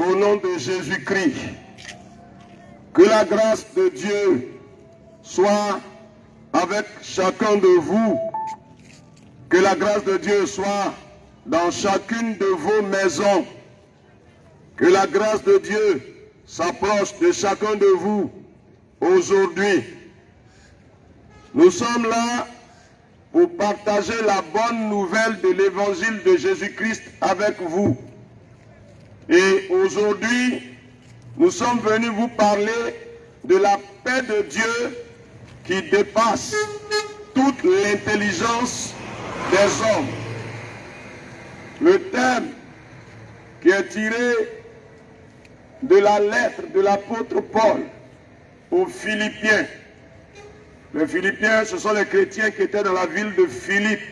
Au nom de Jésus-Christ, que la grâce de Dieu soit avec chacun de vous, que la grâce de Dieu soit dans chacune de vos maisons, que la grâce de Dieu s'approche de chacun de vous aujourd'hui. Nous sommes là pour partager la bonne nouvelle de l'évangile de Jésus-Christ avec vous. Et aujourd'hui, nous sommes venus vous parler de la paix de Dieu qui dépasse toute l'intelligence des hommes. Le thème qui est tiré de la lettre de l'apôtre Paul aux Philippiens. Les Philippiens, ce sont les chrétiens qui étaient dans la ville de Philippe.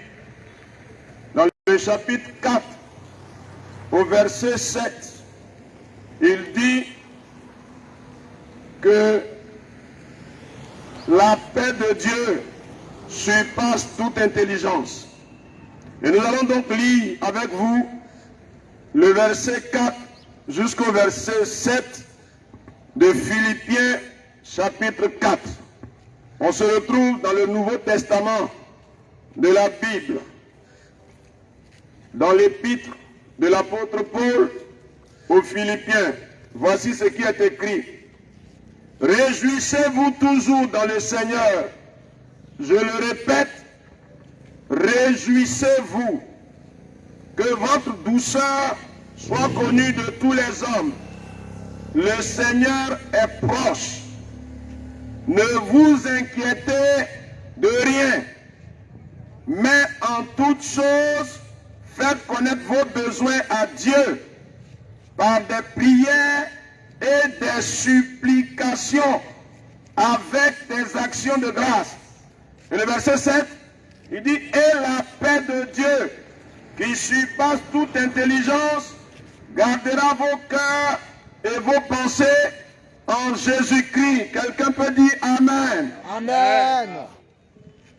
Dans le chapitre 4, au verset 7, il dit que la paix de Dieu surpasse toute intelligence. Et nous allons donc lire avec vous le verset 4 jusqu'au verset 7 de Philippiens chapitre 4. On se retrouve dans le Nouveau Testament de la Bible, dans l'épître de l'apôtre Paul aux Philippiens. Voici ce qui est écrit. Réjouissez-vous toujours dans le Seigneur. Je le répète, réjouissez-vous. Que votre douceur soit connue de tous les hommes. Le Seigneur est proche. Ne vous inquiétez de rien, mais en toutes choses, faites connaître vos besoins à Dieu par des prières et des supplications avec des actions de grâce. Et le verset 7, il dit, et la paix de Dieu qui surpasse toute intelligence gardera vos cœurs et vos pensées en Jésus-Christ. Quelqu'un peut dire Amen. Amen.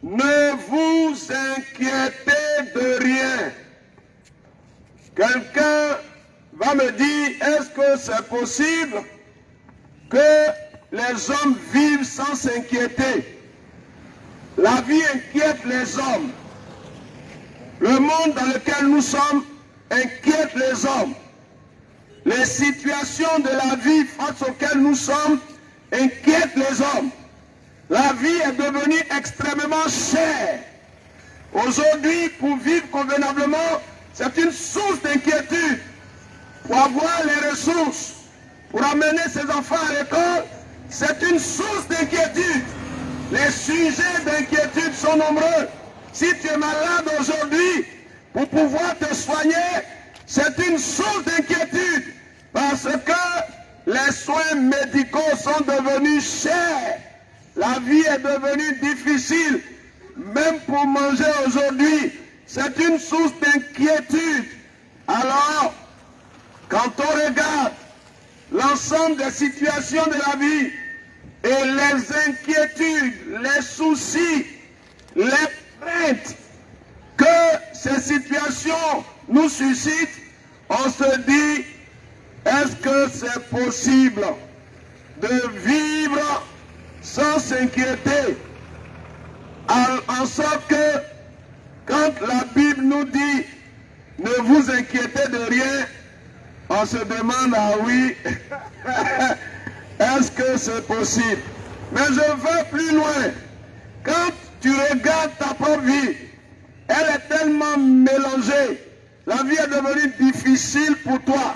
Ne vous inquiétez de rien. Quelqu'un va me dire, est-ce que c'est possible que les hommes vivent sans s'inquiéter? La vie inquiète les hommes. Le monde dans lequel nous sommes inquiète les hommes. Les situations de la vie face auxquelles nous sommes inquiètent les hommes. La vie est devenue extrêmement chère. Aujourd'hui, pour vivre convenablement, c'est une source d'inquiétude. Pour avoir les ressources, pour amener ses enfants à l'école, c'est une source d'inquiétude. Les sujets d'inquiétude sont nombreux. Si tu es malade aujourd'hui, pour pouvoir te soigner, c'est une source d'inquiétude. Parce que les soins médicaux sont devenus chers. La vie est devenue difficile. Même pour manger aujourd'hui, c'est une source d'inquiétude. Alors, quand on regarde l'ensemble des situations de la vie et les inquiétudes, les soucis, les craintes que ces situations nous suscitent, on se dit, est-ce que c'est possible de vivre sans s'inquiéter? En sorte que quand la Bible nous dit ne vous inquiétez de rien, on se demande, ah oui, est-ce que c'est possible? Mais je vais plus loin. Quand tu regardes ta propre vie, elle est tellement mélangée. La vie est devenue difficile pour toi.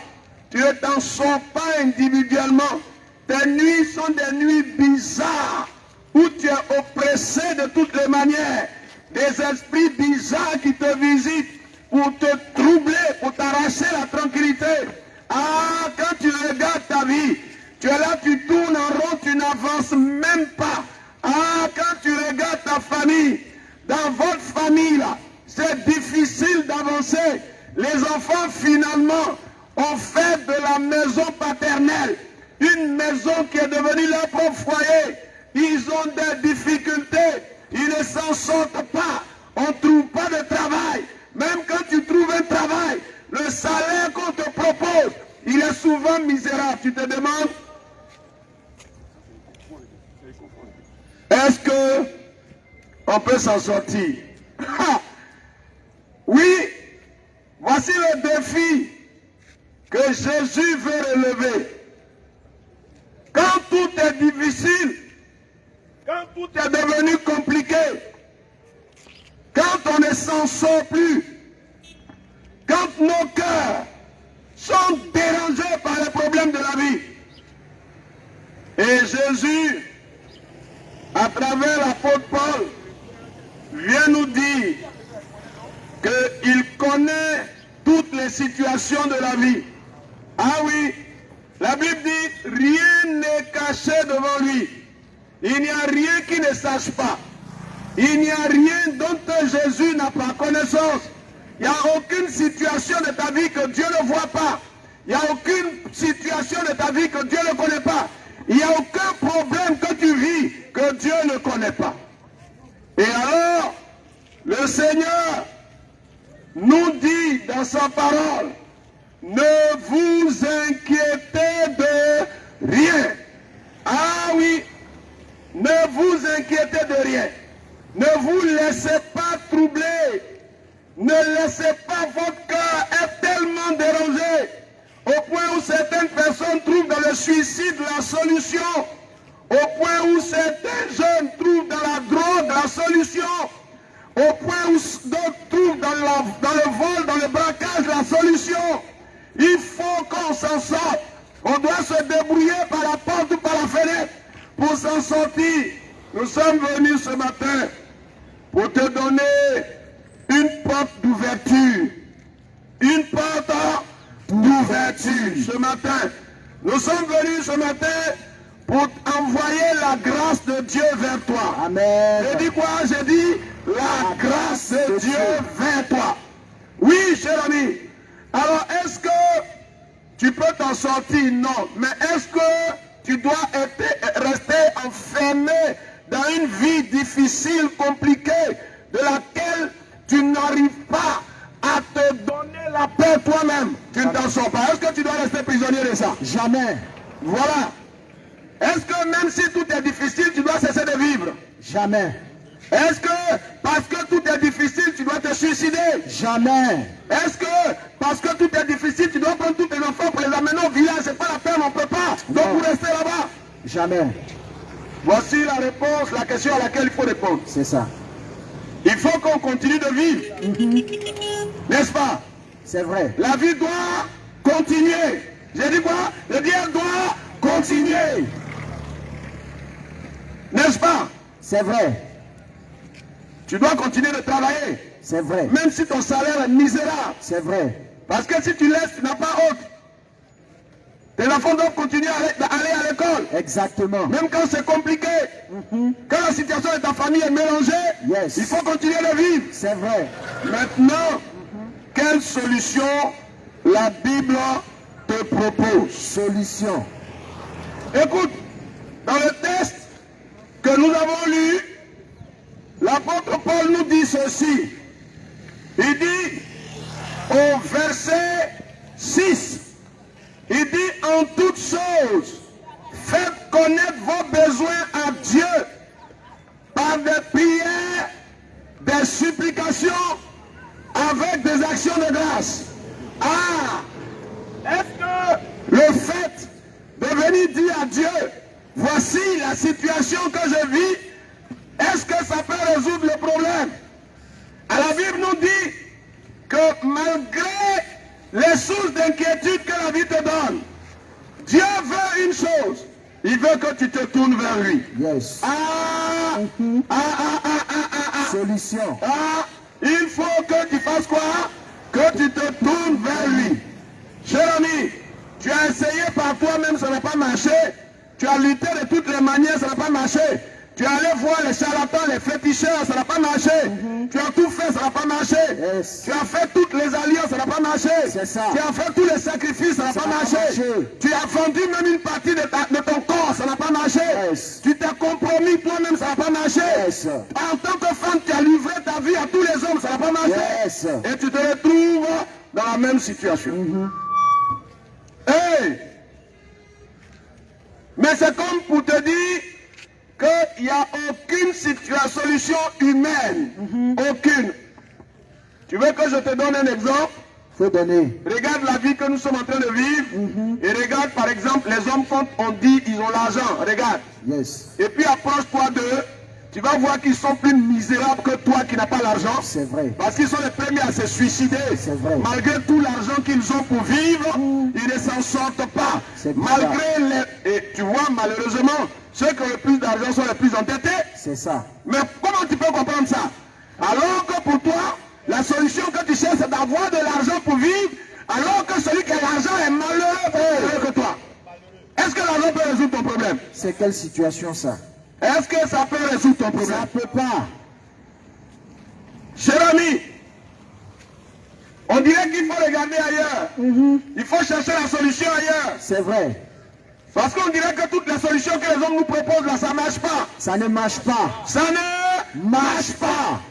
Tu ne t'en sors pas individuellement. Tes nuits sont des nuits bizarres, où tu es oppressé de toutes les manières. Des esprits bizarres qui te visitent pour te troubler, pour t'arracher la tranquillité. Ah, quand tu regardes ta vie, tu es là, tu tournes en rond, tu n'avances même pas. Ah, quand tu regardes ta famille, dans votre famille là, c'est difficile d'avancer. Les enfants finalement ont fait de la maison paternelle une maison qui est devenue leur propre foyer. Ils ont des difficultés, ils ne s'en sortent pas. On ne trouve pas de travail. Même quand tu trouves un travail, le salaire qu'on te propose, il est souvent misérable. Tu te demandes, est-ce que on peut s'en sortir? Oui, voici le défi que Jésus veut relever. Quand tout est difficile, quand tout est devenu compliqué, quand on ne s'en sort plus, quand nos cœurs sont dérangés par les problèmes de la vie, et Jésus, à travers l'apôtre Paul, vient nous dire qu'il connaît toutes les situations de la vie. Ah oui, la Bible dit, rien n'est caché devant lui. Il n'y a rien qui ne sache pas. Il n'y a rien dont Jésus n'a pas connaissance. Il n'y a aucune situation de ta vie que Dieu ne voit pas. Il n'y a aucune situation de ta vie que Dieu ne connaît pas. Il n'y a aucun problème que tu vis que Dieu ne connaît pas. Et alors, le Seigneur nous dit dans sa parole, ne vous inquiétez de rien. Ah oui, ne vous inquiétez de rien. Ne vous laissez pas troubler. Ne laissez pas votre cœur être tellement dérangé au point où certaines personnes trouvent dans le suicide la solution, au point où certains jeunes trouvent dans la drogue la solution, au point où d'autres trouvent dans le vol, dans le braquage la solution. Il faut qu'on s'en sorte. On doit se débrouiller par la porte ou par la fenêtre pour s'en sortir. Nous sommes venus ce matin pour te donner une porte d'ouverture. Une porte d'ouverture. Ce matin, nous sommes venus ce matin pour envoyer la grâce de Dieu vers toi. Amen. J'ai dit quoi? J'ai dit la grâce de Dieu vers toi. Oui, cher ami. Alors, est-ce que tu peux t'en sortir? Non. Mais est-ce que tu dois rester enfermé dans une vie difficile, compliquée, de laquelle tu n'arrives pas à te donner la paix toi-même? Tu ne t'en sors pas. Est-ce que tu dois rester prisonnier de ça? Jamais. Voilà. Est-ce que même si tout est difficile, tu dois cesser de vivre? Jamais. Est-ce que parce que tout est difficile, tu dois te suicider? Jamais. Est-ce que parce que tout est difficile, tu dois prendre tous tes enfants pour les amener au village? C'est pas la peine, on ne peut pas. Donc vous restez là-bas. Jamais. Voici la réponse, la question à laquelle il faut répondre. C'est ça. Il faut qu'on continue de vivre. N'est-ce pas? C'est vrai. La vie doit continuer. J'ai dit quoi? Le bien doit continuer. N'est-ce pas? C'est vrai. Tu dois continuer de travailler. C'est vrai. Même si ton salaire est misérable. C'est vrai. Parce que si tu laisses, tu n'as pas autre. Tes enfants doivent continuer à aller à l'école. Exactement. Même quand c'est compliqué. Quand la situation de ta famille est mélangée, Yes. il faut continuer de vivre. C'est vrai. Maintenant, quelle solution la Bible te propose? Solution. Écoute, dans le texte que nous avons lu, l'apôtre Paul nous dit ceci. Il dit au verset 6, il dit en toutes choses, faites connaître vos besoins à Dieu par des prières, des supplications, avec des actions de grâce. Ah! Est-ce que le fait de venir dire à Dieu, voici la situation que je vis, est-ce que ça peut résoudre le problème? À la Bible nous dit que malgré les sources d'inquiétude que la vie te donne, Dieu veut une chose. Il veut que tu te tournes vers lui. Yes. Solution. Il faut que tu fasses quoi? Que tu te tournes vers lui. Cher ami, tu as essayé par toi-même, ça n'a pas marché. Tu as lutté de toutes les manières, ça n'a pas marché. Tu es allé voir les charlatans, les féticheurs, ça n'a pas marché. Tu as tout fait, ça n'a pas marché. Yes. Tu as fait toutes les alliances, ça n'a pas marché. C'est ça. Tu as fait tous les sacrifices, ça n'a pas marché. Tu as vendu même une partie de ton corps, ça n'a pas marché. Yes. Tu t'es compromis toi-même, ça n'a pas marché. Yes. En tant que femme, tu as livré ta vie à tous les hommes, ça n'a pas marché. Yes. Et tu te retrouves dans la même situation. Hey! Mais c'est comme pour te dire qu'il n'y a aucune solution humaine. Aucune. Tu veux que je te donne un exemple? Faut donner. Regarde la vie que nous sommes en train de vivre. Et regarde par exemple les hommes quand on dit ils ont l'argent. Regarde. Yes. Et puis approche-toi d'eux. Tu vas voir qu'ils sont plus misérables que toi qui n'as pas l'argent. C'est vrai. Parce qu'ils sont les premiers à se suicider. C'est vrai. Malgré tout l'argent qu'ils ont pour vivre, ils ne s'en sortent pas. Malgré les... Et tu vois, malheureusement, ceux qui ont le plus d'argent sont les plus endettés. C'est ça. Mais comment tu peux comprendre ça? Alors que pour toi, la solution que tu cherches, c'est d'avoir de l'argent pour vivre, alors que celui qui a l'argent est malheureux que toi. Est-ce que l'argent peut résoudre ton problème? C'est quelle situation ça? Est-ce que ça peut résoudre ton problème? Ça peut pas. Cher ami, on dirait qu'il faut regarder ailleurs. Il faut chercher la solution ailleurs. C'est vrai. Parce qu'on dirait que toutes les solutions que les hommes nous proposent là, ça ne marche pas. Ça ne marche pas. Ça ne marche pas.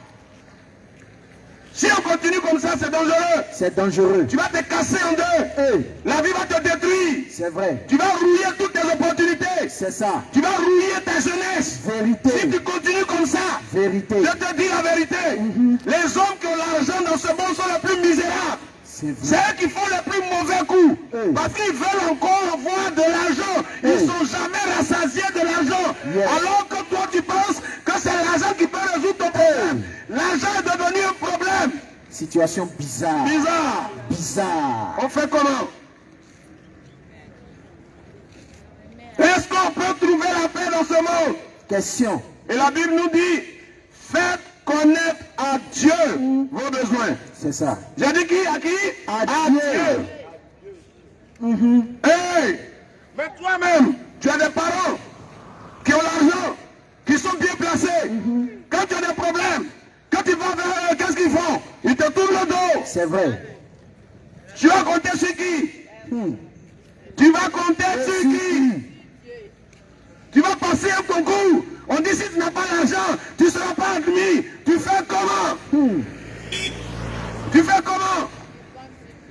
Si on continue comme ça, c'est dangereux. C'est dangereux. Tu vas te casser en deux. Hey. La vie va te détruire. C'est vrai. Tu vas rouiller toutes tes opportunités. C'est ça. Tu vas rouiller ta jeunesse. Vérité. Si tu continues comme ça, Vérité. je te dis la vérité. Les hommes qui ont l'argent dans ce monde sont les plus misérables. C'est C'est vrai. eux qui font les plus mauvais coups. Hey. Parce qu'ils veulent encore avoir de l'argent. Ils Hey. ne sont jamais rassasiés de l'argent. Yes. Alors que toi tu penses que c'est l'argent qui peut résoudre ton problème. L'argent est devenu un problème. Situation bizarre. Bizarre. Bizarre. On fait comment? Est-ce qu'on peut trouver la paix dans ce monde? Question. Et la Bible nous dit, faites connaître à Dieu vos besoins. C'est ça. J'ai dit qui? À qui? À Dieu. Hey! Mais toi-même, tu as des parents qui ont l'argent, qui sont bien placés. Quand tu as des problèmes, quand tu vas vers eux, qu'est-ce qu'ils font? Ils te tournent le dos. C'est vrai. Tu vas compter sur qui? Tu vas compter sur qui? Tu vas passer un concours. On dit si tu n'as pas l'argent, tu ne seras pas admis. Tu fais comment? Tu fais comment?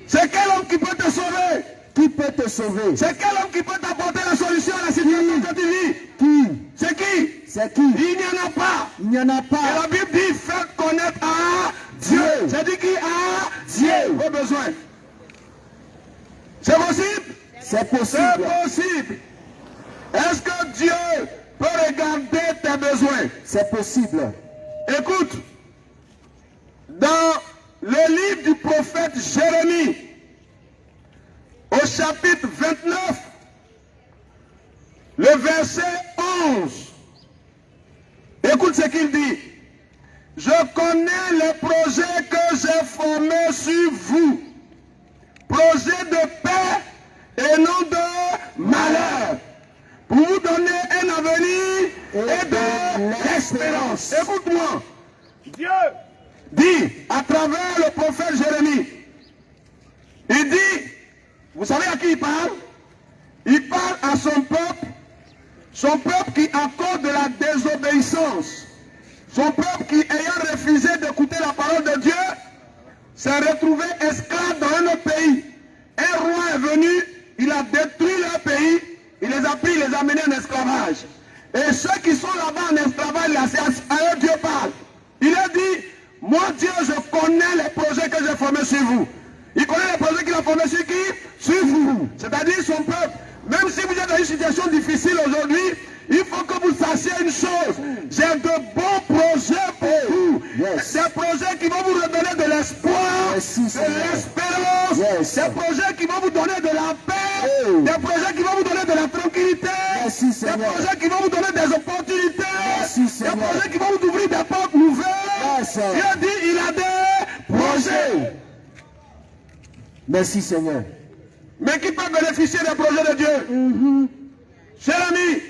C'est quel homme qui peut te sauver? Qui peut te sauver? C'est quel homme qui peut t'apporter la solution à la situation que tu vis? Qui? C'est qui? C'est qui? Il n'y en a pas. Il n'y en a Et pas. la Bible dit faites connaître à Dieu. C'est dit qui? À Dieu. Vos besoins. C'est possible? C'est C'est possible. possible. Est-ce que Dieu peut regarder tes besoins? C'est possible. Écoute, dans le livre du prophète Jérémie, au chapitre 29, le verset 11, écoute ce qu'il dit. Je connais les projets que j'ai formés sur vous, projets de paix et non de malheur, pour vous donner un avenir et de l'espérance. Écoute-moi, Dieu dit à travers le prophète Jérémie, il dit, vous savez à qui il parle? Il parle à son peuple qui accorde de la désobéissance, son peuple qui, ayant refusé d'écouter la parole de Dieu, s'est retrouvé esclave dans un autre pays. Un roi est venu, il a détruit leur pays, il les a pris, il les a menés en esclavage. Et ceux qui sont là-bas en esclavage, là, c'est à eux Dieu parle. Il a dit, moi Dieu, je connais les projets que j'ai formés sur vous. Il connaît les projets qu'il a formés sur qui? Sur vous. C'est-à-dire son peuple. Même si vous êtes dans une situation difficile aujourd'hui, il faut que vous sachiez une chose. J'ai de bons projets pour vous. Yes. Des projets qui vont vous redonner de l'espoir, Merci, de Seigneur. l'espérance. Yes. Des projets qui vont vous donner de la paix. Oh. Des projets qui vont vous donner de la tranquillité. Merci, Des Seigneur. projets qui vont vous donner des opportunités. Merci, Des Seigneur. projets qui vont vous ouvrir des portes nouvelles. Yes. Il a dit, il a des projets. Merci Seigneur. Mais qui peut bénéficier des projets de Dieu? Cher ami,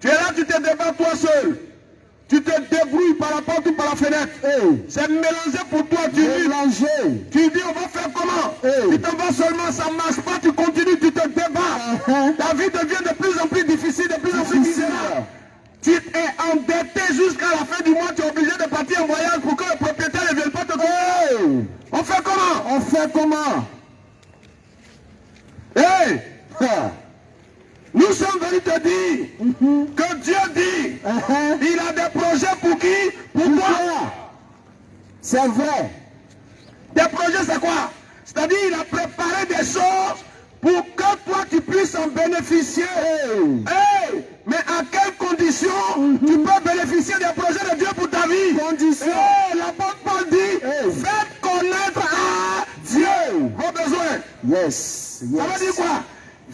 tu es là, tu te débats toi seul. Tu te débrouilles par la porte ou par la fenêtre. Hey. C'est mélangé pour toi, tu dis. Mélanger. Tu dis, on va faire comment? Hey. Tu t'en vas seulement, ça ne marche pas, tu continues, tu te débats. Ta vie devient de plus en plus difficile, de plus en plus misérable. Tu es endetté jusqu'à la fin du mois, tu es obligé de partir en voyage pour que le propriétaire ne vienne pas te donner. Hey. On fait comment? On fait comment? Hey! venu te dire que Dieu dit, il a des projets pour qui? Pour toi. C'est vrai. Des projets, c'est quoi? C'est-à-dire, il a préparé des choses pour que toi, tu puisses en bénéficier. Hey, mais à quelles conditions tu peux bénéficier des projets de Dieu pour ta vie? Conditions. Hey, l'apôtre Paul dit, faites connaître à Dieu vos besoins. Yes. Ça veut dire quoi?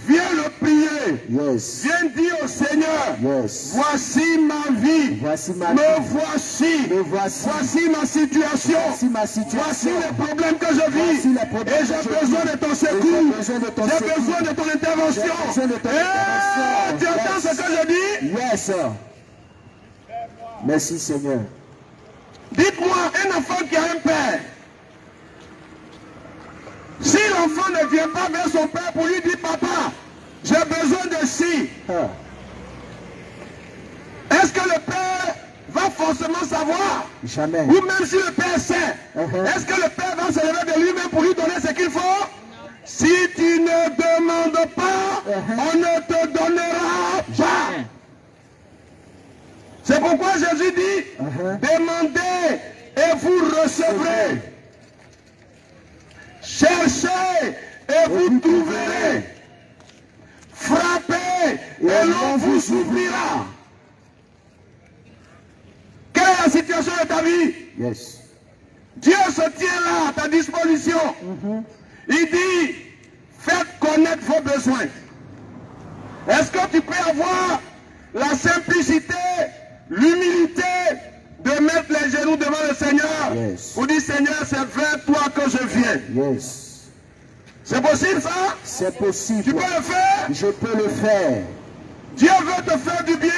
Viens le prier. Yes. Viens dire au Seigneur, Yes. voici ma vie. Voici ma Me vie. voici. Me voici. Voici ma situation. Voici ma situation. Voici les problèmes que je vis. Voici les problèmes Et j'ai que je besoin vis. de ton Et secours. j'ai besoin de ton J'ai secours. besoin de ton intervention. J'ai besoin de ton intervention. Tu entends ce que je dis? Yes. Merci Seigneur. Dites-moi, un enfant qui a un père, si l'enfant ne vient pas vers son père pour lui dire, papa, j'ai besoin de ci, Ah. est-ce que le père va forcément savoir? Jamais. Ou même si le père sait, est-ce que le père va se lever de lui-même pour lui donner ce qu'il faut? Si tu ne demandes pas, on ne te donnera pas. C'est pourquoi Jésus dit, demandez et vous recevrez. Cherchez et vous trouverez. Frappez et l'on vous ouvrira. Quelle est la situation de ta vie? Yes. Dieu se tient là à ta disposition. Il dit, faites connaître vos besoins. Est-ce que tu peux avoir la simplicité, l'humilité de mettre les genoux devant le Seigneur? Yes. Pour dire, Seigneur, c'est vers toi que je viens. Yes. C'est possible ça? C'est possible. Tu peux le faire? Je peux le faire. Dieu veut te faire du bien.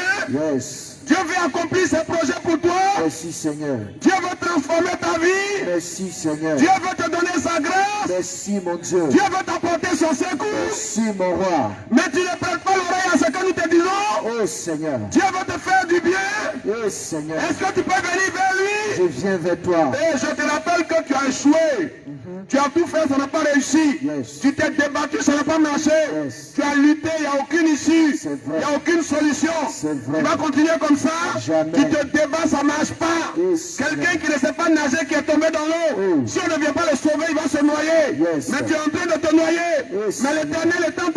Yes. Dieu veut accomplir ses projets pour toi. Merci Seigneur. Dieu veut transformer ta vie. Merci Seigneur. Dieu veut te donner sa grâce. Merci mon Dieu. Dieu veut t'apporter son secours. Merci mon roi. Mais tu ne prêtes pas l'oreille à ce que nous te disons. Oh Seigneur. Dieu veut te faire du bien. Oh Seigneur. Est-ce que tu peux venir vers lui? Je viens vers toi. Et je te rappelle que tu as échoué. Tu as tout fait, ça n'a pas réussi. Yes. Tu t'es débattu, ça n'a pas marché. Yes. Tu as lutté, il n'y a aucune issue. C'est Il vrai. n'y a aucune solution. C'est vrai. Tu vas continuer comme ça. Jamais. Tu te débats, ça ne marche pas. Yes. Quelqu'un qui ne sait pas nager, qui est tombé dans l'eau. Oh. Si on ne vient pas le sauver, il va se noyer. Yes. Mais tu es en train de te noyer. Yes. Mais l'Éternel étend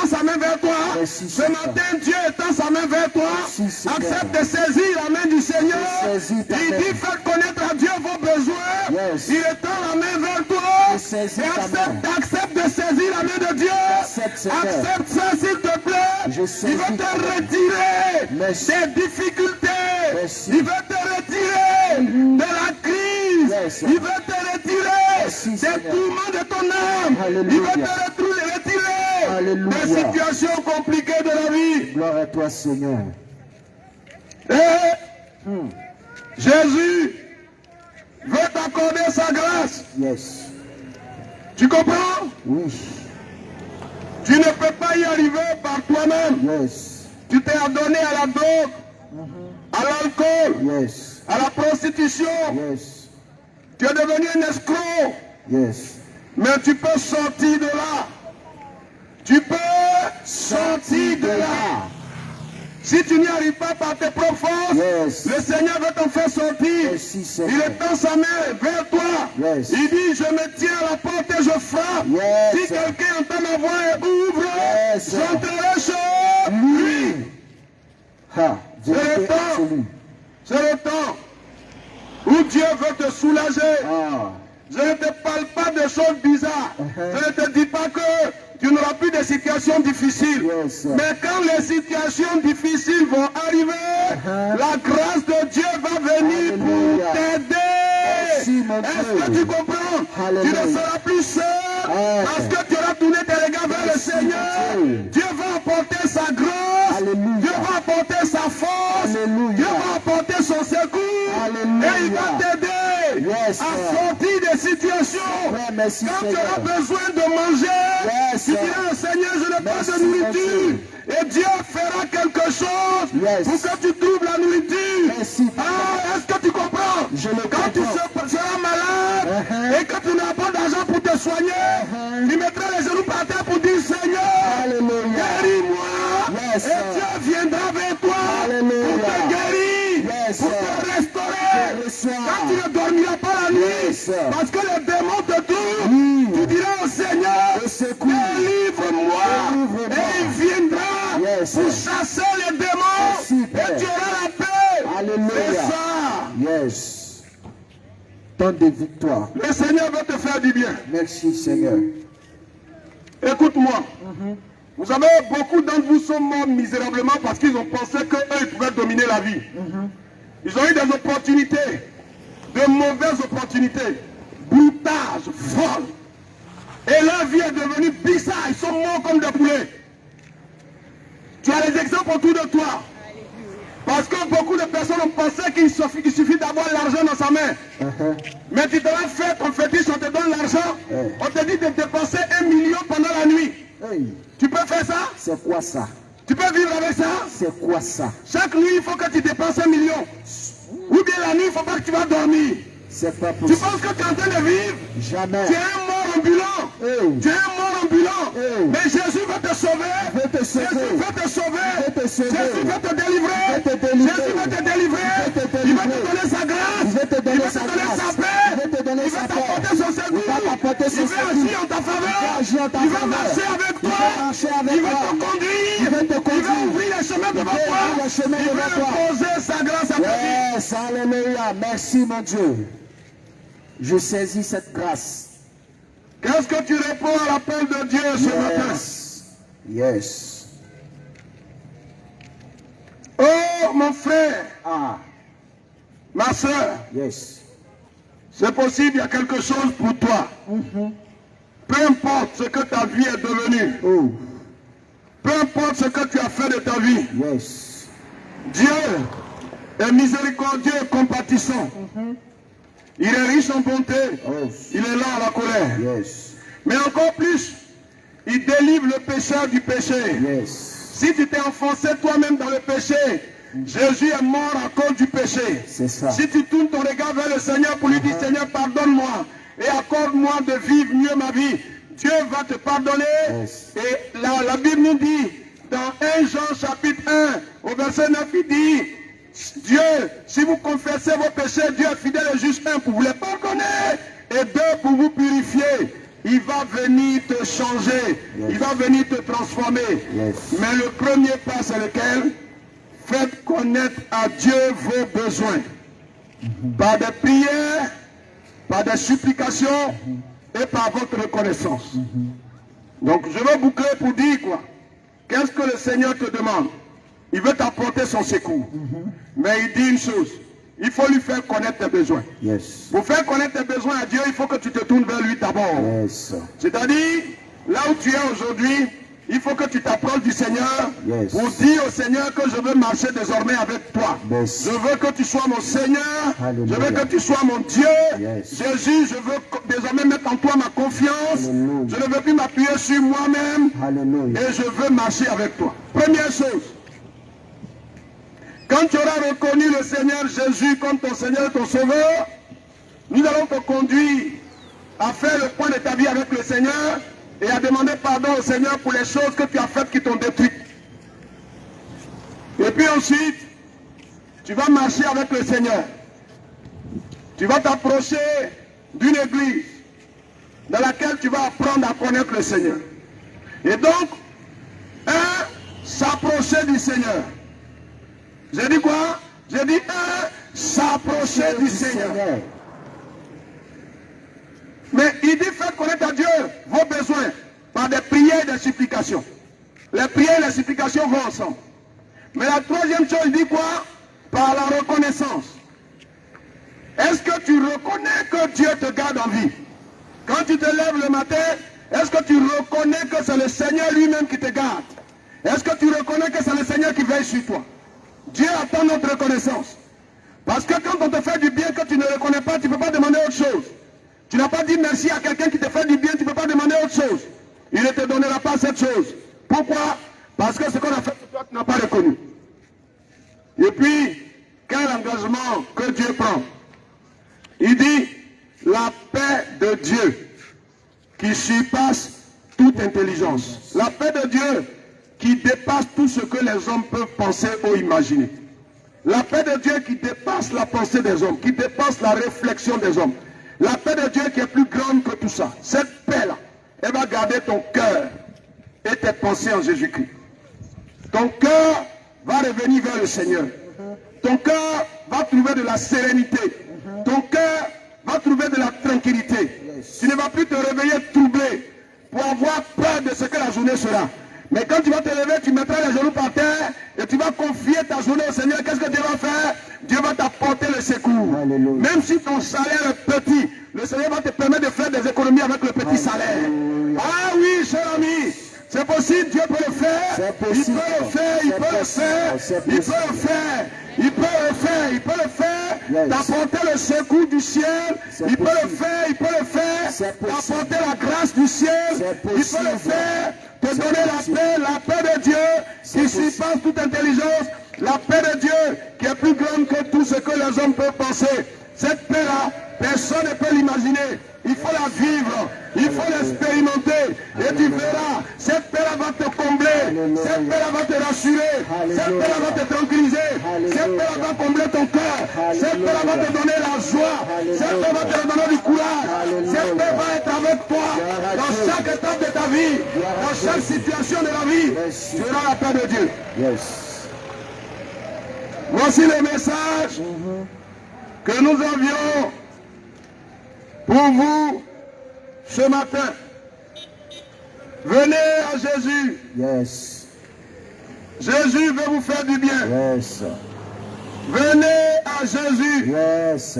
sa main vers toi. Merci, Ce Seigneur. matin, Dieu étend sa main vers toi. Merci, Seigneur. Accepte de saisir la main du Seigneur. Je saisis ta Il main. dit, faites connaître à Dieu vos besoins. Yes. Il étend la main vers toi. Je saisis Et ta accepte de saisir la main de Dieu. Accepte, Seigneur. Accepte ça, s'il te plaît. Je saisis Il va te ta main. retirer Merci. des difficultés. Merci. Il va te retirer de la crise. Yes. Il va te retirer Merci, des Seigneur. tourments de ton âme. Alléluia. Il va te retirer Alléluia. des situations compliquées de la vie. Gloire à toi Seigneur. Et Jésus veut t'accorder sa grâce. Yes. Tu comprends? Oui. Tu ne peux pas y arriver par toi-même. Yes. Tu t'es adonné à la drogue, à l'alcool, Yes. à la prostitution. Yes. Tu es devenu un escroc. Yes. Mais tu peux sortir de là. Tu peux sortir de là. Si tu n'y arrives pas par tes propres forces, Yes. le Seigneur veut t'en faire sortir. Merci, Il Seigneur. étend sa main vers toi. Yes. Il dit, je me tiens à la porte et je frappe. Yes. Si quelqu'un entend ma voix et ouvre, Yes. j'entrerai chez lui. Ha. C'est le Vérité temps. absolue. C'est le temps où Dieu veut te soulager. Ah. Je ne te parle pas de choses bizarres. Je ne te dis pas que tu n'auras plus de situations difficiles. Yes. Mais quand les situations difficiles vont arriver, la grâce de Dieu va venir Alléluia. pour t'aider. Merci, mon Est-ce que Dieu. tu comprends? Alléluia. Tu ne seras plus seul parce que tu auras tourné tes regards vers le Merci, Seigneur. mon Dieu. Dieu va apporter sa grâce. Alléluia. Dieu va apporter sa force. Alléluia. Dieu va apporter son secours. Alléluia. Et il va t'aider Yes, à Lord. sortir des situations. Ouais, merci, Quand tu Seigneur. auras besoin de manger, Yes, tu Lord. diras au Seigneur, je n'ai pas Merci, de nourriture. mon Et Dieu fera quelque chose Yes. pour que tu trouves la nourriture. Merci. Ah, est-ce que tu comprends? Je le Quand tu comprends. seras malade et que tu n'as pas d'argent pour te soigner, tu mettras les genoux par terre pour dire, Seigneur, Alléluia. guéris-moi Yes. Et Dieu viendra vers toi Alléluia. pour te guérir, Yes. pour te restaurer. Te reçois. Quand tu ne dormiras pas la nuit, Yes. parce que les démons te touchent, Oui. tu diras au Seigneur, Au secours. délivre-moi. Délivre-moi. Et il viendra Yes. pour chasser les démons. Merci, Et Père. tu auras la paix. Alléluia. C'est ça. Yes. Temps de victoire. Le Seigneur veut te faire du bien. Merci, Seigneur. Écoute-moi. Vous savez, beaucoup d'entre vous sont morts misérablement parce qu'ils ont pensé qu'eux, ils pouvaient dominer la vie. Ils ont eu des opportunités, de mauvaises opportunités, broutage, vol. Et leur vie est devenue bizarre. Ils sont morts comme des poulets. Tu as les exemples autour de toi. Parce que beaucoup de personnes ont pensé qu'il suffit d'avoir l'argent dans sa main. Mais tu te vas faire ton fétiche, on te donne l'argent. On te dit de dépenser 1 million pendant la nuit. Hey, Tu peux faire ça? c'est quoi ça? Tu peux vivre avec ça? C'est quoi ça? Chaque nuit, il faut que tu dépenses 1 million. Ou bien la nuit, il ne faut pas que tu vas dormir. C'est pas Tu possible. penses que tu es en train de vivre? Jamais. Tu es un mort ambulant. Hey. Tu es un mort ambulant. Hey. Mais Jésus va te sauver. Il veut te sauver. Jésus va te sauver. Il veut te sauver. Jésus va te délivrer. Il veut te délivrer. Jésus va te délivrer. Il veut te Il va te délivrer. donner sa grâce. Il veut te donner Il va sa te donner grâce. sa paix. Il veut te donner Il sa va paix. t'apporter son secours. Il va t'apporter son Il va secours. agir en ta faveur. Il va agir en ta Il va faveur. marcher avec Il toi. va marcher avec Il va toi. te conduire. Il va te Il va conduire. ouvrir les chemins devant Il va toi. ouvrir les chemins Il va devant toi. imposer sa grâce à ta vie. Yes, alléluia. Merci, mon Dieu. Je saisis cette grâce. Qu'est-ce que tu réponds à l'appel de Dieu ce matin? Yes. Yes. Oh mon frère, Ah. ma soeur, Yes. c'est possible, il y a quelque chose pour toi. Peu importe ce que ta vie est devenue, Oh. peu importe ce que tu as fait de ta vie, Yes. Dieu est miséricordieux et compatissant. Il est riche en bonté, Oh. il est lent à la colère. Yes. Mais encore plus, il délivre le pécheur du péché. Yes. Si tu t'es enfoncé toi-même dans le péché, Jésus est mort à cause du péché. C'est ça. Si tu tournes ton regard vers le Seigneur pour lui dire, Seigneur, pardonne-moi et accorde-moi de vivre mieux ma vie, Dieu va te pardonner. Yes. Et la Bible nous dit, dans 1 Jean chapitre 1, au verset 9, il dit, Dieu, si vous confessez vos péchés, Dieu est fidèle et juste, un, pour vous les pardonner, et deux, pour vous purifier. Il va venir te changer, il va venir te transformer. Yes. Mais le premier pas, c'est lequel? Faites connaître à Dieu vos besoins. Par des prières, par des supplications et par votre reconnaissance. Donc je veux boucler pour dire quoi? Qu'est-ce que le Seigneur te demande? Il veut t'apporter son secours. Mais il dit une chose, il faut lui faire connaître tes besoins. Yes. Pour faire connaître tes besoins à Dieu, il faut que tu te tournes vers lui d'abord. Yes. C'est-à-dire, là où tu es aujourd'hui, il faut que tu t'approches du Seigneur Yes. pour dire au Seigneur que je veux marcher désormais avec toi. Yes. Je veux que tu sois mon Seigneur. Alléluia. Je veux que tu sois mon Dieu. Yes. Jésus, je veux désormais mettre en toi ma confiance. Alléluia. Je ne veux plus m'appuyer sur moi-même. Alléluia. Et je veux marcher avec toi. Première chose, quand tu auras reconnu le Seigneur Jésus comme ton Seigneur et ton Sauveur, nous allons te conduire à faire le point de ta vie avec le Seigneur et à demander pardon au Seigneur pour les choses que tu as faites qui t'ont détruit. Et puis ensuite, tu vas marcher avec le Seigneur. Tu vas t'approcher d'une église dans laquelle tu vas apprendre à connaître le Seigneur. Et donc, s'approcher du Seigneur. J'ai dit quoi? J'ai dit s'approcher du Seigneur. Mais il dit faites connaître à Dieu vos besoins par des prières et des supplications. Les prières et les supplications vont ensemble. Mais la troisième chose, il dit quoi? Par la reconnaissance. Est-ce que tu reconnais que Dieu te garde en vie? Quand tu te lèves le matin, est-ce que tu reconnais que c'est le Seigneur lui-même qui te garde? Est-ce que tu reconnais que c'est le Seigneur qui veille sur toi? Dieu attend notre reconnaissance. Parce que quand on te fait du bien que tu ne reconnais pas, tu ne peux pas demander autre chose. Tu n'as pas dit merci à quelqu'un qui te fait du bien, tu ne peux pas demander autre chose. Il ne te donnera pas cette chose. Pourquoi? Parce que ce qu'on a fait pour toi, tu n'as pas reconnu. Et puis, quel engagement que Dieu prend? Il dit, la paix de Dieu qui surpasse toute intelligence. La paix de Dieu qui dépasse tout ce que les hommes peuvent penser ou imaginer. La paix de Dieu qui dépasse la pensée des hommes, qui dépasse la réflexion des hommes. La paix de Dieu qui est plus grande que tout ça. Cette paix-là, elle va garder ton cœur et tes pensées en Jésus-Christ. Ton cœur va revenir vers le Seigneur. Ton cœur va trouver de la sérénité. Ton cœur va trouver de la tranquillité. Tu ne vas plus te réveiller troublé pour avoir peur de ce que la journée sera. Mais quand tu vas te lever, tu mettras les genoux par terre et tu vas confier ta journée au Seigneur. Qu'est-ce que Dieu va faire? Dieu va t'apporter le secours. Alléluia. Même si ton salaire est petit, le Seigneur va te permettre de faire des économies avec le petit salaire. Ah oui, cher ami, c'est possible, Dieu peut le faire. Il peut le faire, il peut le faire, il peut le faire. Il peut le faire, il peut le faire, t'apporter le secours du ciel, il peut le faire, il peut le faire, t'apporter la grâce du ciel, il peut le faire, te donner la paix de Dieu qui surpasse toute intelligence, la paix de Dieu qui est plus grande que tout ce que les hommes peuvent penser. Cette paix-là, personne ne peut l'imaginer. Il faut la vivre, il faut l'expérimenter. Et tu verras, cette paix-là va te combler, cette paix-là va te rassurer, cette paix-là va te tranquilliser, cette paix-là va combler ton cœur, cette paix-là va te donner la joie, cette paix va te donner du courage, cette paix va être avec toi dans chaque étape de ta vie, dans chaque situation de la vie. Tu auras la paix de Dieu. Voici le message que nous avions pour vous ce matin. Venez à Jésus. Yes. Jésus veut vous faire du bien. Yes. Venez à Jésus. Yes.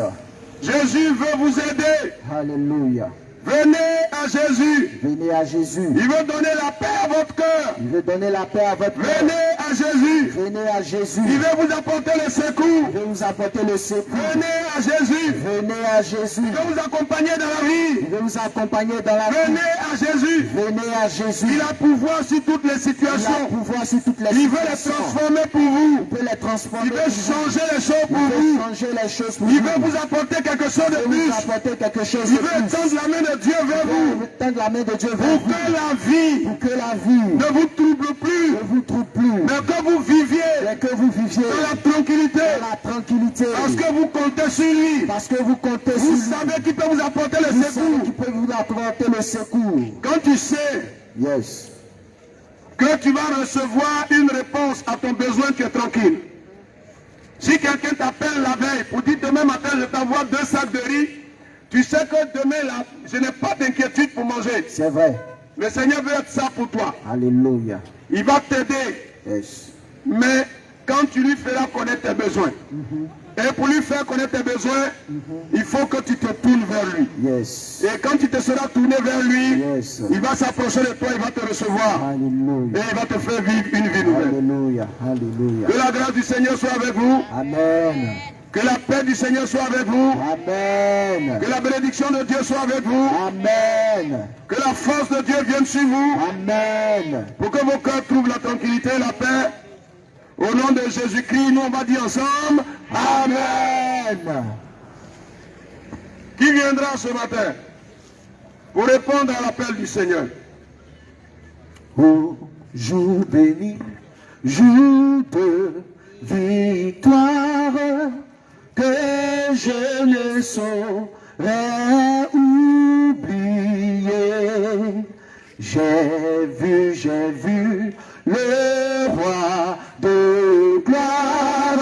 Jésus veut vous aider. Alléluia. Venez à Jésus. Venez à Jésus. Il veut donner la paix à votre cœur. Il veut donner la paix à votre cœur. Venez à Jésus. Venez à Jésus. Il veut vous apporter le secours. Il veut vous apporter le secours. Venez à Jésus. Venez à Jésus. Il veut vous accompagner dans la vie. Il veut vous accompagner dans la vie. Venez à Jésus. Venez à Jésus. Il a pouvoir sur toutes les Il a situations. pouvoir sur toutes les Il veut les situations. transformer pour vous. Il peut les transformer. Il veut changer les choses pour Il vous. veut changer les choses pour Il vous. veut vous apporter quelque chose de Il veut plus. vous apporter quelque chose Il de veut plus. tendre la main de Dieu vers Il vous. veut tendre la main de Dieu vers Pour vous. que la vie Pour que la vie ne vous trouble plus. ne vous trouble plus. Mais que vous viviez Mais que vous viviez dans la tranquillité. dans la tranquillité. Parce que vous comptez sur lui. Parce que vous comptez sur Vous lui. savez qu'il peut vous apporter le Vous savez secours. qu'il peut vous apporter le secours. Quand tu sais Yes. que tu vas recevoir une réponse à ton besoin, tu es tranquille. Si quelqu'un t'appelle la veille pour dire demain matin je t'envoie 2 sacs de riz, tu sais que demain là, je n'ai pas d'inquiétude pour manger. C'est vrai. Le Seigneur veut être ça pour toi. Alléluia. Il va t'aider. Yes. Mais quand tu lui feras connaître tes besoins, et pour lui faire connaître tes besoins, il faut que tu te tournes vers lui. Yes. Et quand tu te seras tourné vers lui, Yes. il va s'approcher de toi, il va te recevoir. Et Alléluia. il va te faire vivre une vie nouvelle. Alléluia. Alléluia. Que la grâce du Seigneur soit avec vous. Amen. Que la paix du Seigneur soit avec vous. Amen. Que la bénédiction de Dieu soit avec vous. Amen. Que la force de Dieu vienne sur vous. Amen. Pour que vos cœurs trouvent la tranquillité et la paix. Au nom de Jésus-Christ, nous on va dire ensemble Amen. Qui viendra ce matin pour répondre à l'appel du Seigneur? Ô jour béni, jour de victoire, que je ne saurais oublier. J'ai vu le roi de gloire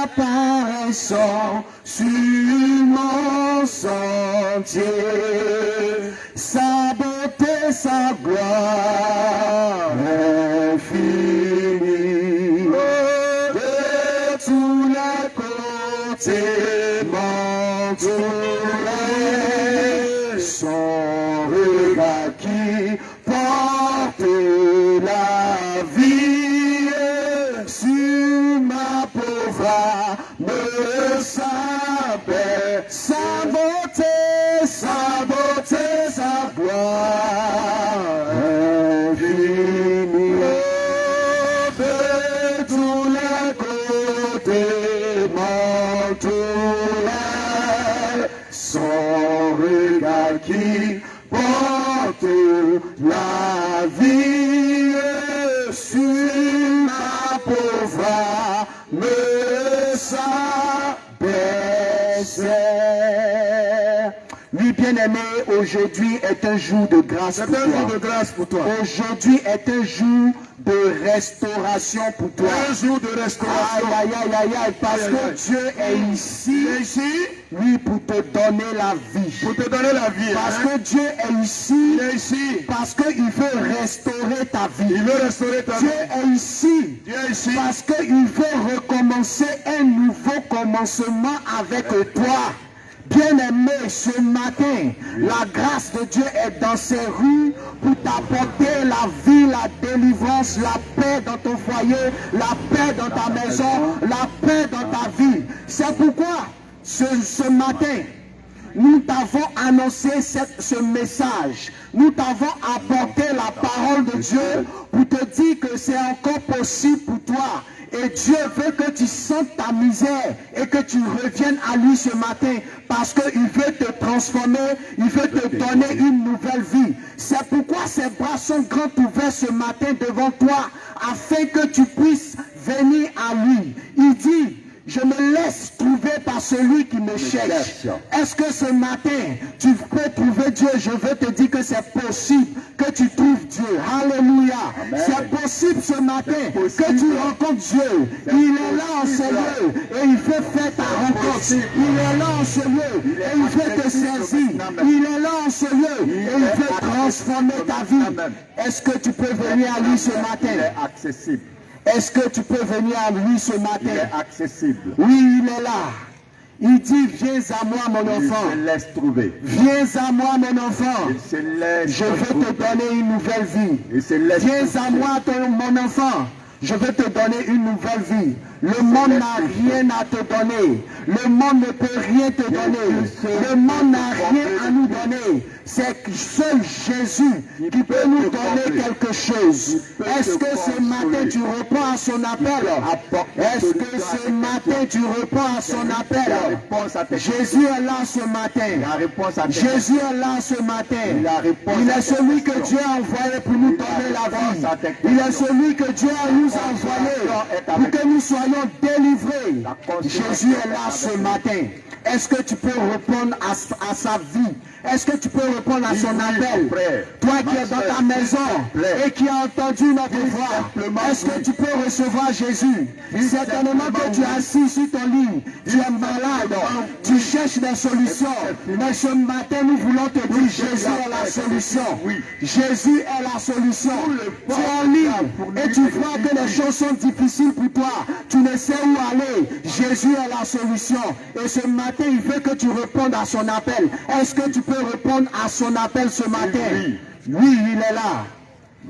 apparaissant sur mon sentier. Sa beauté, sa gloire infinie. De tous les côtés m'entourait son regard qui porte suis ma pauvre âme s'abaisse. Oui, bien-aimé, aujourd'hui est un jour de grâce pour toi. C'est un jour de grâce pour toi. Aujourd'hui est un jour de restauration pour toi. Un jour de restauration. Aïe, aïe, aïe, aïe, parce Aïe, que aïe, aïe. Dieu est ici, Il est ici oui, pour te donner la vie. pour te donner la vie. Parce hein. que Dieu est ici, Il est ici. parce qu'il veut restaurer ta vie. Il veut restaurer ta vie. Dieu est ici, Dieu est ici. parce qu'il veut recommencer un nouveau commencement avec toi. Bien-aimé, ce matin, la grâce de Dieu est dans ces rues pour t'apporter la vie, la délivrance, la paix dans ton foyer, la paix dans ta maison, la paix dans ta vie. C'est pourquoi ce matin, nous t'avons annoncé ce message. Nous t'avons apporté la parole de Dieu pour te dire que c'est encore possible pour toi. Et Dieu veut que tu sentes ta misère et que tu reviennes à lui ce matin parce qu'il veut te transformer, il veut te donner une nouvelle vie. C'est pourquoi ses bras sont grands ouverts ce matin devant toi afin que tu puisses venir à lui. Il dit, je me laisse trouver par celui qui me cherche. Est-ce que ce matin, tu peux trouver Dieu? Je veux te dire que c'est possible que tu trouves Dieu. Alléluia. C'est possible ce matin que tu rencontres Dieu. Il est là en ce lieu et il veut faire ta rencontre. Il est là en ce lieu et il veut te saisir. Il est là en ce lieu et il veut transformer ta vie. Est-ce que tu peux venir à lui ce matin? Il est accessible. Est-ce que tu peux venir à lui ce Il matin? est accessible. Oui, il est là. Il dit, viens à moi mon Il enfant. se laisse trouver. Viens à moi mon enfant. Il se laisse Je veux te donner une nouvelle vie. Il se laisse Viens à toucher. moi mon enfant. Je veux te donner une nouvelle vie. Le monde n'a rien à te donner. Le monde ne peut rien te donner. Le monde n'a rien à nous donner. C'est seul Jésus qui peut nous donner quelque chose. Est-ce que ce matin tu réponds à son appel? Est-ce que ce matin tu réponds à son appel? Jésus est là ce matin. La réponse à tes Jésus est là ce matin. Il est celui que Dieu a envoyé pour nous donner la vie. Il est celui que Dieu a nous envoyé pour que nous soyons délivrés. Jésus est là ce matin. Est-ce que tu peux répondre à sa vie? Est-ce que tu peux répondre à son appel? Toi qui es dans ta maison et qui as entendu notre voix, est-ce que tu peux recevoir Jésus? Certainement que tu es assis sur ton lit, tu es malade, tu cherches des solutions. Mais ce matin, nous voulons te dire, Jésus est la solution. Jésus est la solution. Tu es en ligne et tu vois que les choses sont difficiles pour toi. Tu ne sais où aller. Jésus est la solution. Et ce matin, il veut que tu répondes à son appel. Est-ce que tu peux répondre à son appel ce matin? Oui, il est là.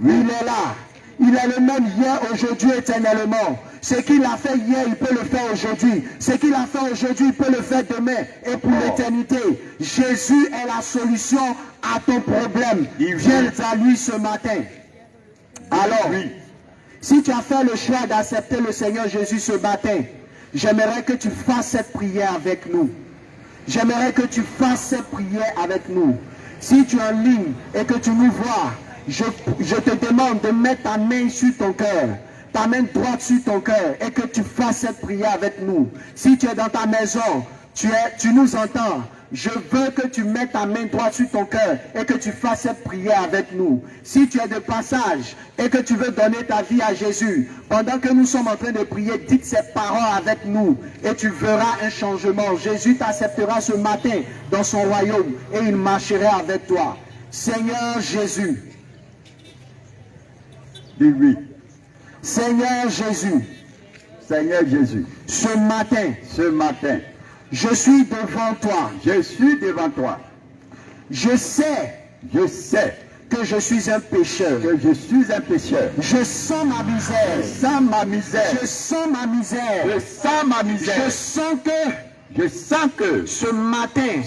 Il est là. Il est le même hier, aujourd'hui, éternellement. Ce qu'il a fait hier, il peut le faire aujourd'hui. Ce qu'il a fait aujourd'hui, il peut le faire demain et pour l'éternité. Jésus est la solution à ton problème. Viens à lui ce matin. Alors, si tu as fait le choix d'accepter le Seigneur Jésus ce matin, j'aimerais que tu fasses cette prière avec nous. J'aimerais que tu fasses cette prière avec nous. Si tu es en ligne et que tu nous vois, je te demande de mettre ta main sur ton cœur, ta main droite sur ton cœur et que tu fasses cette prière avec nous. Si tu es dans ta maison, tu nous entends. Je veux que tu mettes ta main droite sur ton cœur et que tu fasses cette prière avec nous. Si tu es de passage et que tu veux donner ta vie à Jésus, pendant que nous sommes en train de prier, dites ces paroles avec nous et tu verras un changement. Jésus t'acceptera ce matin dans son royaume et il marchera avec toi. Seigneur Jésus. Dis oui. Seigneur Jésus. Seigneur Jésus. Ce matin. Je suis devant toi. Je suis devant toi. Je sais que je suis un pécheur. Je sens ma misère. Je sens que Je sens que ce matin,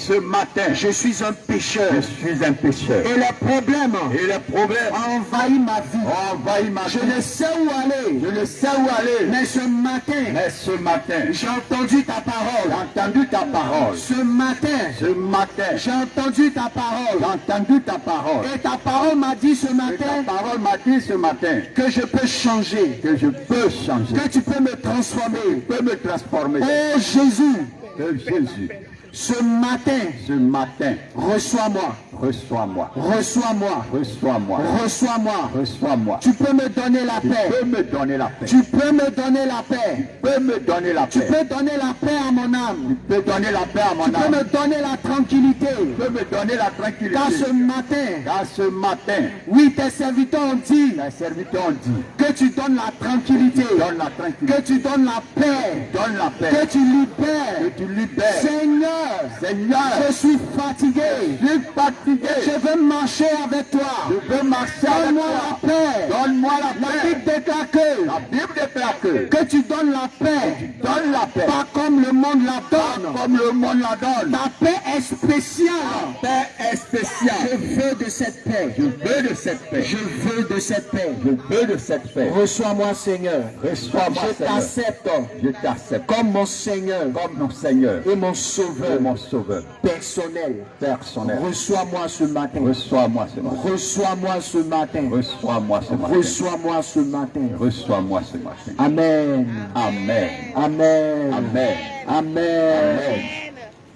je suis un pécheur. je suis un pécheur. Et les problèmes Et les problèmes ont envahi ma vie. ont envahi ma Je vie. ne sais où aller. Je ne sais où aller. Mais ce matin, Mais ce matin, j'ai entendu ta j'ai parole. entendu ta parole. Ce matin, Ce matin, j'ai entendu ta parole. j'ai entendu ta parole. Et ta parole m'a dit ce Et ta matin parole m'a dit ce matin que je peux changer, que je peux changer, que tu peux me transformer. je peux me transformer. Oh Jésus, Que Jésus, ce matin, ce matin, reçois-moi, reçois-moi, reçois-moi, reçois-moi, reçois-moi. reçois-moi. Tu peux me donner la Tu paix. peux me donner la paix. Tu peux me donner la paix. Tu peux me donner la Tu paix. peux donner la paix à mon âme. Tu peux donner la paix à mon Tu peux me âme. donner la tranquillité. Tu peux me donner la tranquillité. Car ce matin, Car ce matin, oui, tes serviteurs ont dit les serviteurs ont dit, que tu donnes la tranquillité, donne la tranquillité, que tu donnes la paix, donne la que paix, tu libères. que tu libères. Seigneur, Seigneur, je suis fatigué. je suis fatigué. Je veux marcher avec toi. Je veux marcher avec Donne-moi toi. la paix. Donne-moi la La paix. Bible déclare que, La Bible déclare que tu donnes la paix, donne la paix. pas comme le monde la donne. Comme le monde la donne. Ta paix est spéciale. Paix est spéciale. Je veux de cette paix. Je veux de cette paix. Je veux de cette paix. Je veux de cette paix. Reçois-moi, Seigneur. Reçois-moi, Je Seigneur. t'accepte Je t'accepte comme mon Seigneur comme mon Seigneur et mon et Sauveur mon Sauveur personnel. personnel. Reçois-moi ce matin. Reçois-moi ce matin. Reçois-moi ce matin. Reçois-moi ce matin. Reçois-moi ce matin. Reçois-moi ce matin. Amen. Amen. Amen. Amen. Amen.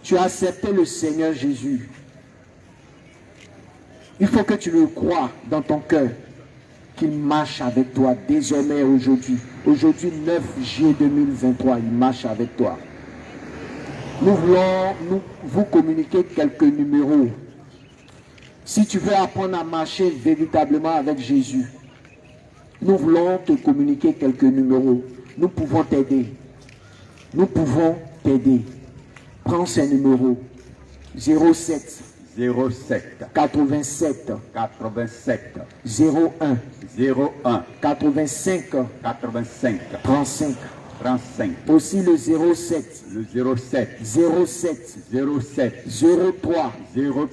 Tu as accepté le Seigneur Jésus. Il faut que tu le crois dans ton cœur qu'il marche avec toi désormais aujourd'hui. Aujourd'hui 9 juillet 2023, il marche avec toi. Nous voulons vous communiquer quelques numéros. Si tu veux apprendre à marcher véritablement avec Jésus, nous voulons te communiquer quelques numéros. Nous pouvons t'aider. Nous pouvons t'aider. Prends ces numéros. 07 07 87 87 01 01 85 85 35. 35. Aussi le 07 Le 07 07 07 03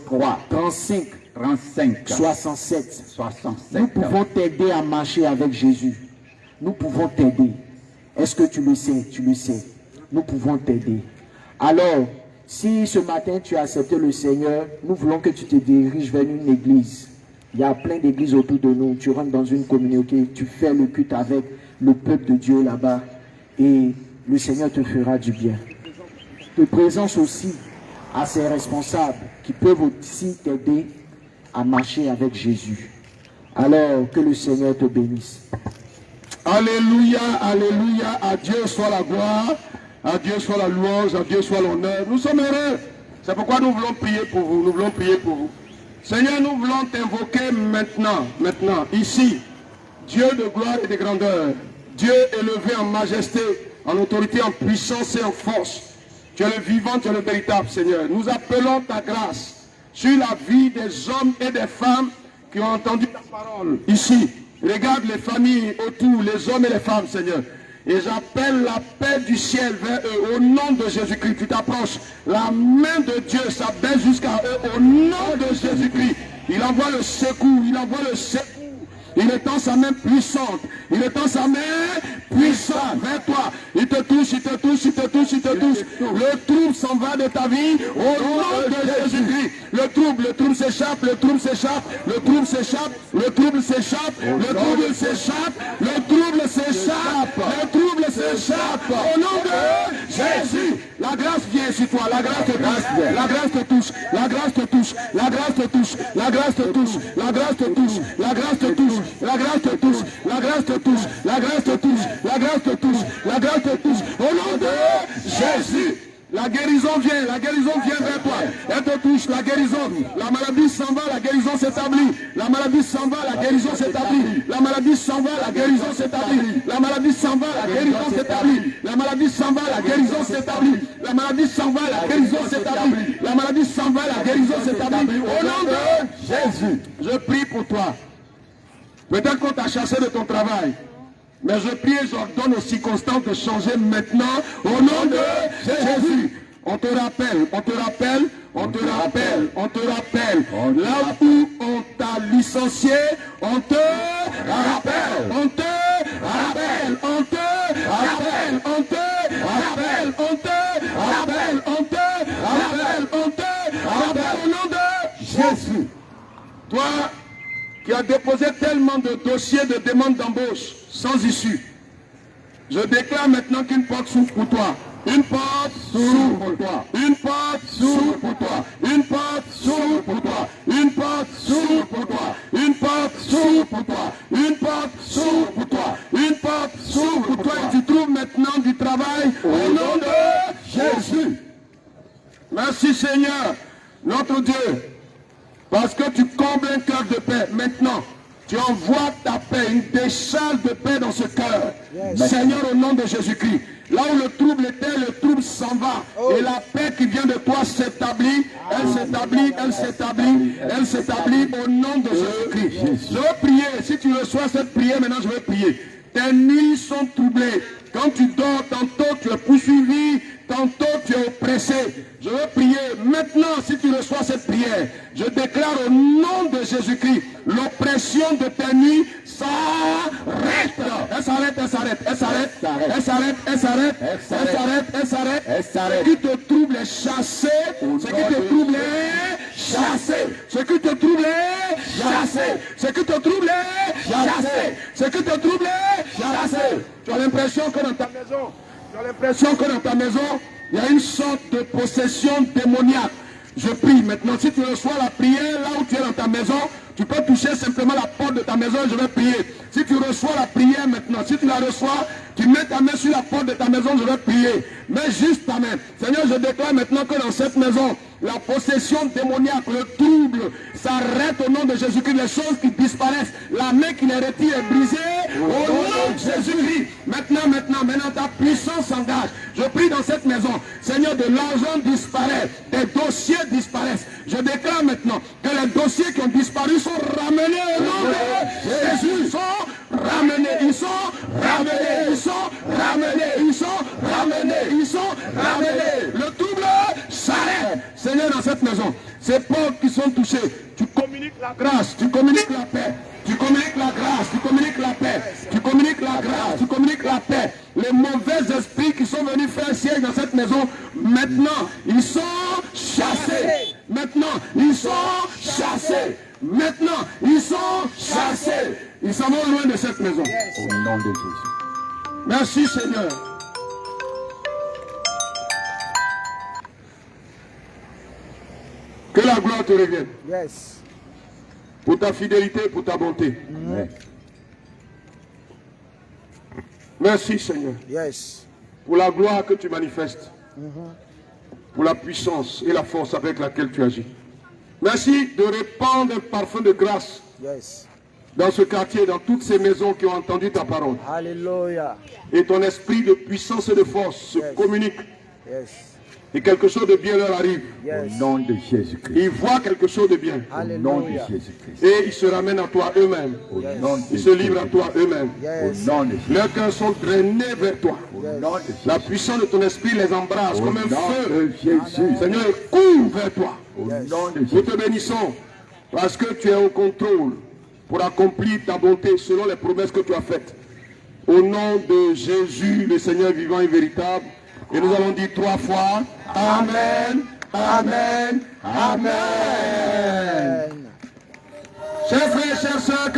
03 35 35 67. 67. Nous pouvons t'aider à marcher avec Jésus. Nous pouvons t'aider. Est-ce que tu le sais? Tu le sais. Nous pouvons t'aider. Alors, si ce matin tu as accepté le Seigneur, nous voulons que tu te diriges vers une église. Il y a plein d'églises autour de nous. Tu rentres dans une communauté, tu fais le culte avec le peuple de Dieu là-bas et le Seigneur te fera du bien. Te présence aussi à ces responsables qui peuvent aussi t'aider à marcher avec Jésus. Alors que le Seigneur te bénisse. Alléluia, alléluia, à Dieu soit la gloire, à Dieu soit la louange, à Dieu soit l'honneur. Nous sommes heureux. C'est pourquoi nous voulons prier pour vous, nous voulons prier pour vous. Seigneur, nous voulons t'invoquer maintenant, ici. Dieu de gloire et de grandeur, Dieu élevé en majesté, en autorité, en puissance et en force. Tu es le vivant, tu es le véritable, Seigneur. Nous appelons ta grâce sur la vie des hommes et des femmes qui ont entendu ta parole ici. Regarde les familles autour, les hommes et les femmes, Seigneur. Et j'appelle la paix du ciel vers eux. Au nom de Jésus-Christ, tu t'approches. La main de Dieu s'abaisse jusqu'à eux. Au nom de Jésus-Christ, il envoie le secours. Il envoie le secours. Il étend sa main puissante. Il étend sa main puissante vers toi. Il te touche, il te touche, il te touche, il te touche. Le trouble s'en va de ta vie. Au nom de Jésus-Christ. Le trouble s'échappe, le trouble s'échappe, le trouble s'échappe, le trouble s'échappe, le trouble s'échappe, le trouble s'échappe, le trouble s'échappe. Au nom de Jésus. La grâce vient sur toi, la grâce te touche, la grâce te touche, la grâce te touche, la grâce te touche, la grâce te touche, la grâce te touche, la grâce te touche, la grâce te touche, la grâce te touche, la grâce te touche, la grâce te touche, la grâce te touche. Au nom de Jésus. La guérison vient vers toi. Elle te touche, la guérison. La maladie s'en va, la guérison s'établit. La maladie s'en va, la guérison s'établit. La maladie s'en va, la guérison s'établit. La maladie s'en va, la guérison s'établit. La maladie s'en va, la guérison s'établit. La maladie s'en va, la guérison s'établit. La maladie s'en va, la guérison s'établit. Au nom de Jésus, je prie pour toi. Peut-être qu'on t'a chassé de ton travail. Mais je prie et j'ordonne aux circonstances de changer maintenant au nom de Jésus. On te rappelle, on te rappelle, on te rappelle, on te rappelle. Là où on t'a licencié, on te rappelle, on te rappelle, on te rappelle, on te rappelle, on te rappelle, on te rappelle, on te rappelle au nom de Jésus. Toi qui as déposé tellement de dossiers de demande d'embauche sans issue, je déclare maintenant qu'une porte s'ouvre pour toi. Une porte s'ouvre pour toi. Une porte s'ouvre pour toi. Une porte s'ouvre pour toi. Une porte s'ouvre pour toi. Une porte s'ouvre pour toi. Une porte s'ouvre pour toi. Une porte s'ouvre pour toi. Et tu trouves maintenant du travail au nom de Jésus. Merci Seigneur, notre Dieu, parce que tu combles un cœur de paix. Maintenant, tu envoies ta paix, une décharge de paix dans ce cœur. Yes. Seigneur, au nom de Jésus-Christ, là où le trouble était, le trouble s'en va. Et la paix qui vient de toi s'établit, elle s'établit, elle s'établit, elle s'établit au nom de Jésus-Christ. Je veux prier, si tu reçois cette prière, maintenant je veux prier. Tes nuits sont troublées. Quand tu dors, tantôt tu es poursuivi, tantôt tu es oppressé. Je veux prier maintenant, si tu reçois cette prière, je déclare au nom de Jésus-Christ, l'oppression de tes nuits s'arrête. Elle s'arrête, elle s'arrête, elle s'arrête, elle s'arrête, elle s'arrête, elle s'arrête, elle s'arrête, elle s'arrête. Ce qui te trouble est chassé, ce qui te trouble est chassé, ce qui te trouble est chassé, ce qui te trouble est chassé, ce qui te trouble est chassé. Tu as l'impression que dans ta maison, il y a une sorte de possession démoniaque. Je prie maintenant, si tu reçois la prière là où tu es dans ta maison, tu peux toucher simplement la porte de ta maison et je vais prier. Si tu reçois la prière maintenant, si tu la reçois, tu mets ta main sur la porte de ta maison, je vais prier. Mets juste ta main. Seigneur, je déclare maintenant que dans cette maison, la possession démoniaque, le trouble, s'arrête au nom de Jésus-Christ. Les choses qui disparaissent, la main qui les retire est brisée au nom de Jésus-Christ. Maintenant, ta puissance s'engage. Je prie dans cette maison, Seigneur, de l'argent disparaît, des dossiers disparaissent. Je déclare maintenant que les dossiers qui ont disparu sont ramenés au nom de Jésus. Ils sont ramenés, ils sont ramenés, ils sont ramenés, ils sont ramenés, ils sont ramenés. Le trouble s'arrête. Seigneur, dans cette maison, ces portes qui sont touchées, tu communiques la grâce, tu communiques la paix, tu communiques la grâce, tu communiques la paix, tu communiques la grâce, tu communiques la paix. Les mauvais esprits qui sont venus faire siège dans cette maison, maintenant, ils sont chassés. Maintenant, ils sont chassés. Maintenant, ils sont chassés. Ils s'en vont loin de cette maison. Au nom de Jésus. Merci Seigneur. Que la gloire te revienne. Yes. Pour ta fidélité, pour ta bonté. Amen. Merci Seigneur. Yes. Pour la gloire que tu manifestes. Pour la puissance et la force avec laquelle tu agis. Merci de répandre un parfum de grâce. Yes. Dans ce quartier, dans toutes ces maisons qui ont entendu ta parole. Alléluia. Et ton esprit de puissance et de force se communique. Yes. Et quelque chose de bien leur arrive. Yes. Au nom de Jésus-Christ. Ils voient quelque chose de bien. Au nom de Alléluia. Jésus-Christ. Et ils se ramènent à toi eux-mêmes. Au nom de Ils se livrent à toi eux-mêmes. Yes. Au nom de Jésus. Leurs cœurs sont drainés vers toi. Au nom de Jésus. La puissance de ton esprit les embrasse Au comme un nom feu. de Jésus. Seigneur, court vers toi. Au nom de Nous Jésus. te bénissons parce que tu es au contrôle pour accomplir ta bonté selon les promesses que tu as faites. Au nom de Jésus, le Seigneur vivant et véritable. Et nous allons dire 3 fois Amen, Amen, Amen. Chers frères, chers sœurs,